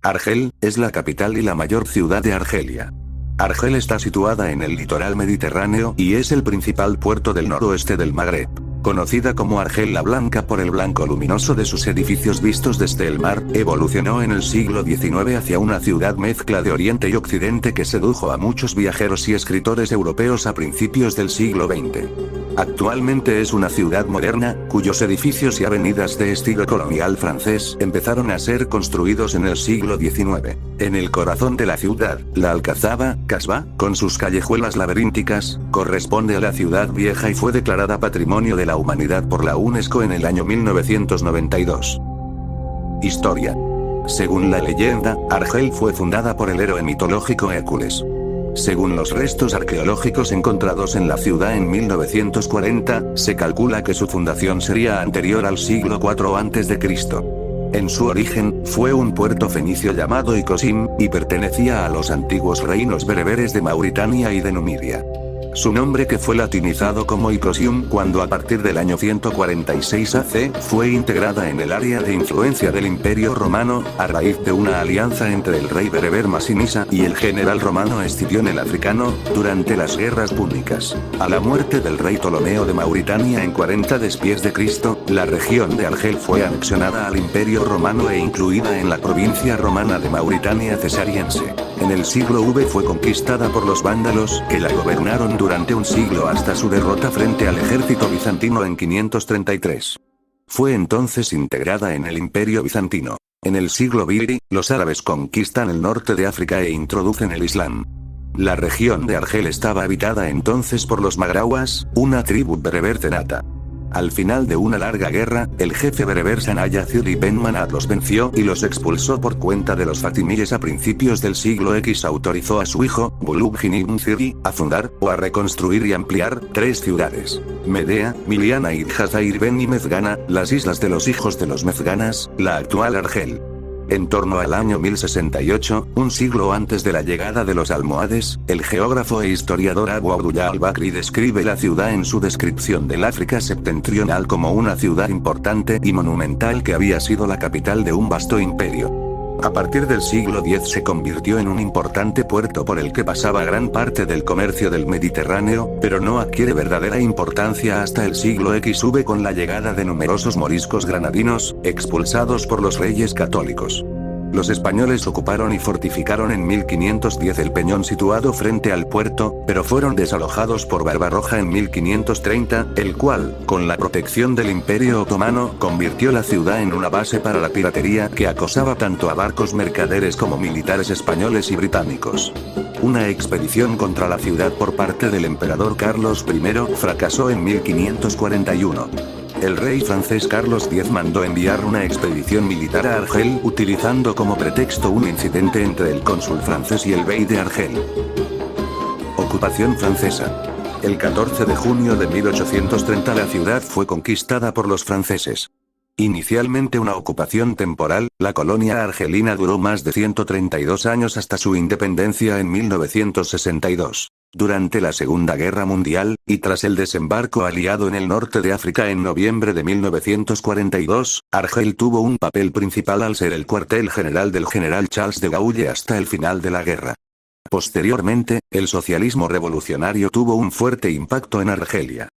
Argel es la capital y la mayor ciudad de Argelia. Argel está situada en el litoral mediterráneo y es el principal puerto del noroeste del Magreb. Conocida como Argel la Blanca por el blanco luminoso de sus edificios vistos desde el mar, evolucionó en el siglo XIX hacia una ciudad mezcla de Oriente y Occidente que sedujo a muchos viajeros y escritores europeos a principios del siglo XX. Actualmente es una ciudad moderna, cuyos edificios y avenidas de estilo colonial francés empezaron a ser construidos en el siglo XIX. En el corazón de la ciudad, la Alcazaba, Casbah, con sus callejuelas laberínticas, corresponde a la ciudad vieja y fue declarada Patrimonio de la Humanidad por la UNESCO en el año 1992. Historia. Según la leyenda, Argel fue fundada por el héroe mitológico Hércules. Según los restos arqueológicos encontrados en la ciudad en 1940, se calcula que su fundación sería anterior al siglo IV a.C. En su origen, fue un puerto fenicio llamado Icosim, y pertenecía a los antiguos reinos bereberes de Mauritania y de Numidia. Su nombre que fue latinizado como Icosium cuando a partir del año 146 AC, fue integrada en el área de influencia del Imperio Romano, a raíz de una alianza entre el rey bereber Masinisa y el general romano Escipión el Africano, durante las guerras púnicas. A la muerte del rey Ptolomeo de Mauritania en 40 después de Cristo, la región de Argel fue anexionada al Imperio Romano e incluida en la provincia romana de Mauritania Cesariense. En el siglo V fue conquistada por los vándalos, que la gobernaron durante un siglo hasta su derrota frente al ejército bizantino en 533. Fue entonces integrada en el Imperio Bizantino. En el siglo XX, los árabes conquistan el norte de África e introducen el Islam. La región de Argel estaba habitada entonces por los magraouas, una tribu bereber cenata. Al final de una larga guerra, el jefe bereber Sanaya Ziri Ben Manat los venció y los expulsó por cuenta de los fatimíes a principios del siglo X. Autorizó a su hijo, Bulughin ibn Ziri, a fundar, o a reconstruir y ampliar, 3 ciudades: Medea, Miliana y Jazair Ben y Mezgana, las islas de los hijos de los Mezganas, la actual Argel. En torno al año 1068, un siglo antes de la llegada de los almohades, el geógrafo e historiador Abu Abdullah al-Bakri describe la ciudad en su descripción del África septentrional como una ciudad importante y monumental que había sido la capital de un vasto imperio. A partir del siglo X se convirtió en un importante puerto por el que pasaba gran parte del comercio del Mediterráneo, pero no adquiere verdadera importancia hasta el siglo XV con la llegada de numerosos moriscos granadinos, expulsados por los reyes católicos. Los españoles ocuparon y fortificaron en 1510 el peñón situado frente al puerto, pero fueron desalojados por Barbarroja en 1530, el cual, con la protección del Imperio Otomano, convirtió la ciudad en una base para la piratería que acosaba tanto a barcos mercaderes como militares españoles y británicos. Una expedición contra la ciudad por parte del emperador Carlos I fracasó en 1541. El rey francés Carlos X mandó enviar una expedición militar a Argel utilizando como pretexto un incidente entre el cónsul francés y el bey de Argel. Ocupación francesa. El 14 de junio de 1830 la ciudad fue conquistada por los franceses. Inicialmente una ocupación temporal, la colonia argelina duró más de 132 años hasta su independencia en 1962. Durante la Segunda Guerra Mundial, y tras el desembarco aliado en el norte de África en noviembre de 1942, Argel tuvo un papel principal al ser el cuartel general del general Charles de Gaulle hasta el final de la guerra. Posteriormente, el socialismo revolucionario tuvo un fuerte impacto en Argelia.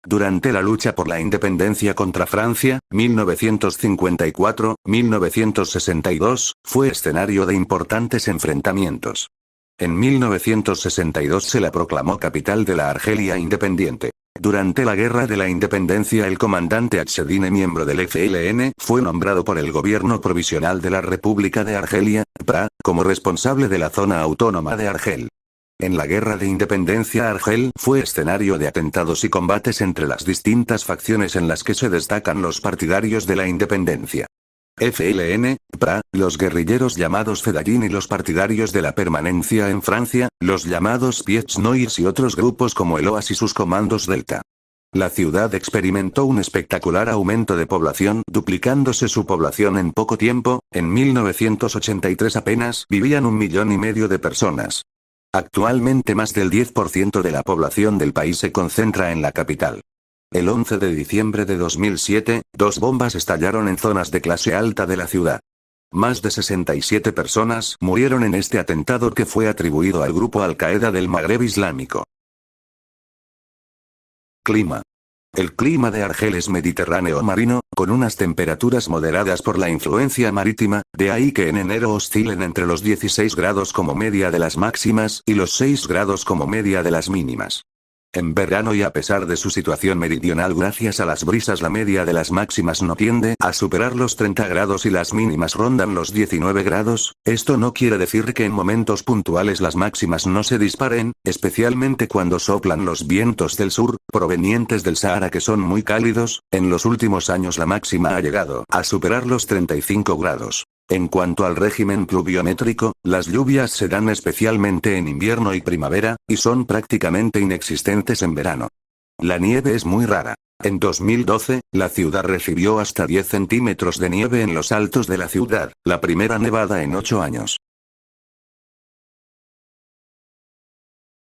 Durante la lucha por la independencia contra Francia, 1954-1962, fue escenario de importantes enfrentamientos. En 1962 se la proclamó capital de la Argelia independiente. Durante la Guerra de la Independencia el comandante Achedine, miembro del FLN, fue nombrado por el gobierno provisional de la República de Argelia, PRA, como responsable de la zona autónoma de Argel. En la Guerra de Independencia Argel fue escenario de atentados y combates entre las distintas facciones en las que se destacan los partidarios de la independencia. FLN, PRA, los guerrilleros llamados Fedayeen y los partidarios de la permanencia en Francia, los llamados Pieds Noirs y otros grupos como el OAS y sus comandos Delta. La ciudad experimentó un espectacular aumento de población, duplicándose su población en poco tiempo. En 1983 apenas vivían 1,5 millones de personas. Actualmente más del 10% de la población del país se concentra en la capital. El 11 de diciembre de 2007, 2 bombas estallaron en zonas de clase alta de la ciudad. Más de 67 personas murieron en este atentado que fue atribuido al grupo Al-Qaeda del Magreb Islámico. Clima. El clima de Argel es mediterráneo marino, con unas temperaturas moderadas por la influencia marítima, de ahí que en enero oscilen entre los 16 grados como media de las máximas y los 6 grados como media de las mínimas. En verano y a pesar de su situación meridional gracias a las brisas la media de las máximas no tiende a superar los 30 grados y las mínimas rondan los 19 grados, esto no quiere decir que en momentos puntuales las máximas no se disparen, especialmente cuando soplan los vientos del sur, provenientes del Sahara que son muy cálidos, en los últimos años la máxima ha llegado a superar los 35 grados. En cuanto al régimen pluviométrico, las lluvias se dan especialmente en invierno y primavera, y son prácticamente inexistentes en verano. La nieve es muy rara. En 2012, la ciudad recibió hasta 10 centímetros de nieve en los altos de la ciudad, la primera nevada en 8 años.